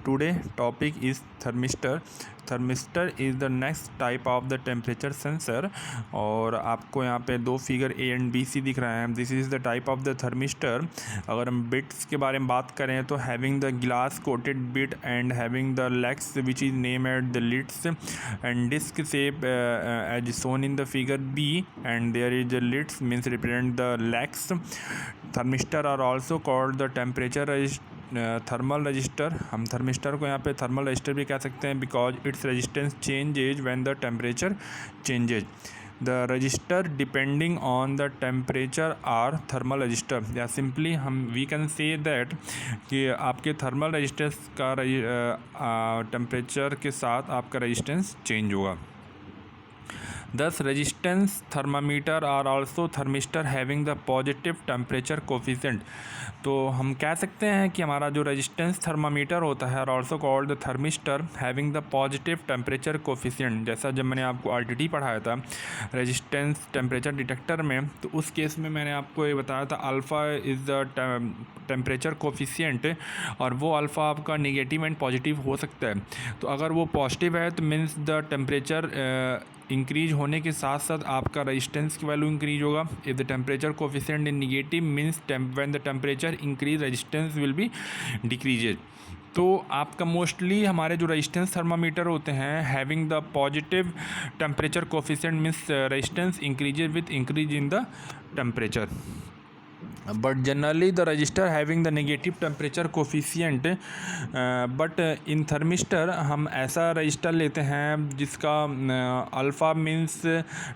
Today topic is thermistor. Thermistor is the next type of the temperature sensor. और आपको यहाँ पे दो figure A and B C दिख रहे हैं. This is the type of the thermistor. अगर हम बिट्स के बारे में बात करें तो having the glass coated bead and having the legs which is name at the leads and disk shape as shown in the figure B, and there is the lids means represent the legs. Thermistor are also called the temperature thermal resistor. हम thermistor को यहाँ पे thermal resistor भी कह सकते हैं because its resistance changes when the temperature changes. The resistor depending on the temperature are thermal resistor. या simply हम वी कैन से दैट कि आपके थर्मल रजिस्टेंस का टेम्परेचर के साथ आपका रजिस्टेंस चेंज होगा. Thus, resistance thermometer are also thermistor having the positive temperature coefficient. तो हम कह सकते हैं कि हमारा जो रेजिस्टेंस थर्मामीटर होता है are also called the thermistor having the positive temperature coefficient. जैसा जब मैंने आपको आरटीटी पढ़ाया था रेजिस्टेंस टेम्परेचर डिटेक्टर में, तो उस केस में मैंने आपको ये बताया था alpha is the temperature coefficient, और वो अल्फ़ा आपका नेगेटिव एंड पॉजिटिव हो सकता है. तो अगर वो पॉजिटिव है तो मीन्स द टेम्परेचर इंक्रीज होने के साथ साथ आपका रेजिस्टेंस की वैल्यू इंक्रीज होगा. If the temperature coefficient in negative means when the temperature increase resistance will be decreases. तो आपका मोस्टली हमारे जो रेजिस्टेंस थर्मामीटर होते हैं having the positive temperature coefficient means resistance increases with increase in the temperature. But generally the resistor having the negative temperature coefficient, but in thermistor हम ऐसा register लेते हैं जिसका alpha means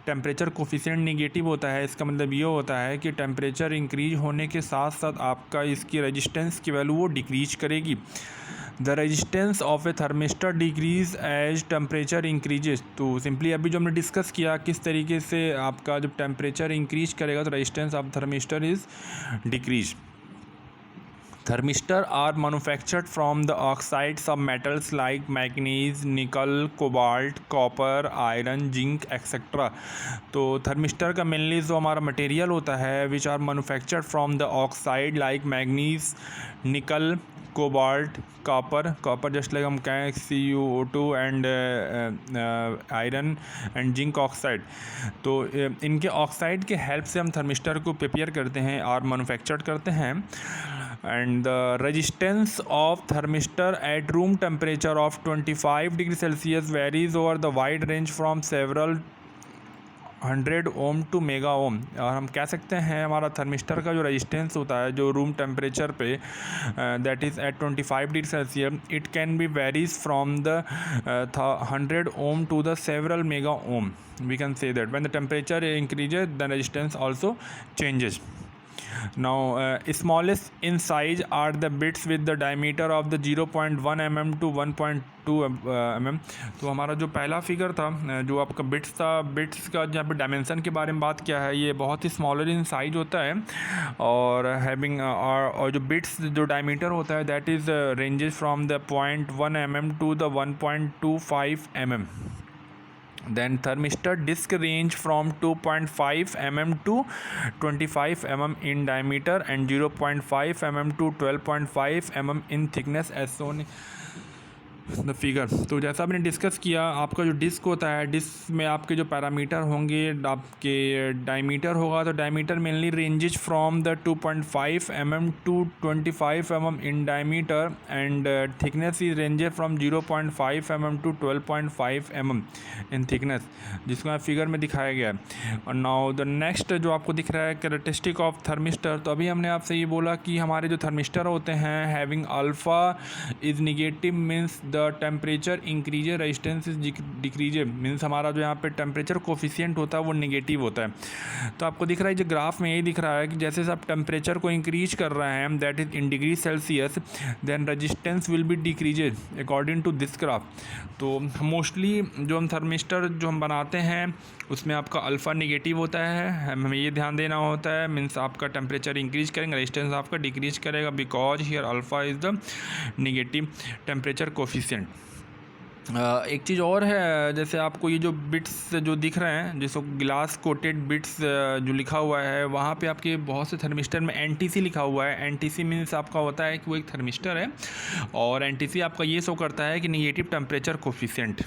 temperature coefficient negative होता है. इसका मतलब ये होता है कि टेम्परेचर इंक्रीज होने के साथ साथ आपका इसकी रेजिस्टेंस की वैल्यू वो डिक्रीज करेगी. The resistance of a thermistor decrease as temperature increases. तो सिंपली अभी जो हमने डिस्कस किया किस तरीके से आपका जब टेम्परेचर इंक्रीज करेगा तो resistance of thermistor is decrease. Thermistor are manufactured from the oxides of metals like manganese, nickel, cobalt, copper, iron, zinc, etc. तो थर्मिस्टर का मेनली जो हमारा मटेरियल होता है which are manufactured from the oxide like manganese, nickel, cobalt, copper just like हम कहें CuO2 and iron and zinc oxide. तो इनके ऑक्साइड के हेल्प से हम थर्मिस्टर को प्रिपेयर करते हैं और मैन्युफैक्चर्ड करते हैं. And the resistance of thermistor at room temperature of 25 degree Celsius varies over the wide range from several 100 ohm to mega ohm. और हम कह सकते हैं हमारा थर्मिस्टर का जो रेजिस्टेंस होता है जो रूम टेम्परेचर पे that is at 25 degree Celsius it can be varies from the 100 ohm to the several mega ohm. We can say that when the temperature increases the resistance also changes. Now, smallest in size are the bits with the diameter of the 0.1 mm to 1.2 mm. तो हमारा जो पहला figure था जो आपका bits था, bits का जहाँ पे डायमेंशन के बारे में बात किया है ये बहुत ही स्मॉलर इन साइज होता है. और हैविंग और जो बिट्स जो डायमीटर होता है that is ranges from the 0.1 mm to the 1.25 mm. Then thermistor disc range from 2.5 mm to 25 mm in diameter and 0.5 mm to 12.5 mm in thickness as shown the figure. तो जैसा आपने discuss किया आपका जो disc होता है disc में आपके जो पैरामीटर होंगे आपके डायमीटर होगा. तो diameter mainly ranges from the 2.5 mm to 25 mm in diameter and thickness is ranges from 0.5 mm to 12.5 mm in thickness जिसको यहाँ फिगर में दिखाया गया है. और नाउ द नेक्स्ट जो आपको दिख रहा है कैरेक्टरिस्टिक ऑफ थर्मिस्टर. तो अभी हमने आपसे ये बोला कि हमारे जो थर्मिस्टर होते हैं having alpha is negative means the temperature increase resistance is decrease means हमारा जो यहाँ पे टेम्परेचर कोफिशिएंट होता है वो नेगेटिव होता है. तो आपको दिख रहा है जो ग्राफ में यही दिख रहा है कि जैसे आप टेम्परेचर को इंक्रीज कर रहे हैं that is in degree Celsius then resistance will be decreases according to this graph. तो मोस्टली जो हम थर्मिस्टर जो हम बनाते हैं उसमें आपका अल्फ़ा नेगेटिव होता है. हमें ये ध्यान देना होता है मीन्स आपका टेम्परेचर इंक्रीज करेंगे रेजिस्टेंस आपका डिक्रीज करेगा because here alpha is the negative temperature coefficient. एक चीज़ और है, जैसे आपको ये जो बिट्स जो दिख रहे हैं, जिसको ग्लास कोटेड बिट्स जो लिखा हुआ है, वहाँ पे आपके बहुत से थर्मिस्टर में एनटीसी लिखा हुआ है। एनटीसी मीन्स आपका होता है कि वो एक थर्मिस्टर है, और एनटीसी आपका ये शो करता है कि negative temperature coefficient.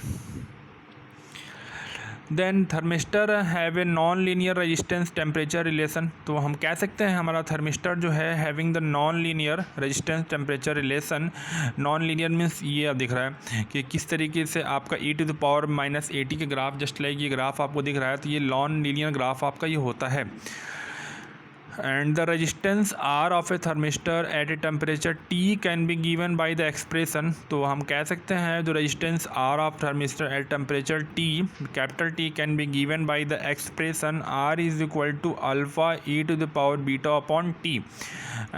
Then thermistor have a non linear resistance temperature relation. तो हम कह सकते हैं हमारा थर्मिस्टर जो है having the non linear resistance temperature relation. Non linear means ये अब दिख रहा है कि किस तरीके से आपका e⁻⁻80 के ग्राफ, जस्ट लाइक ये ग्राफ आपको दिख रहा है, तो ये नॉन लीनियर ग्राफ आपका ये होता है। And the resistance R of a thermistor at a temperature T can be given by the expression। तो हम कह सकते हैं जो resistance R of thermistor at temperature T, capital T, can be given by the expression R is equal to alpha e⁻β upon T,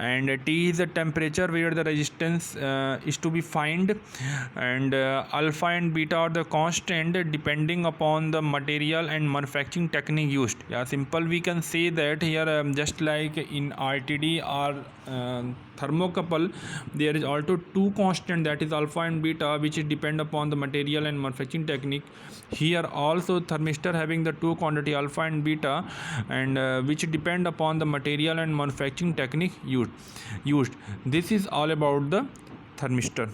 and T is the temperature where the resistance is to be find, and alpha and beta are the constant depending upon the material and manufacturing technique used. Yeah, simple we can say that here just like in RTD or thermocouple, there is also two constant, that is alpha and beta, which is depend upon the material and manufacturing technique. Here also thermistor having the two quantity alpha and beta, and which depend upon the material and manufacturing technique used. This is all about the thermistor.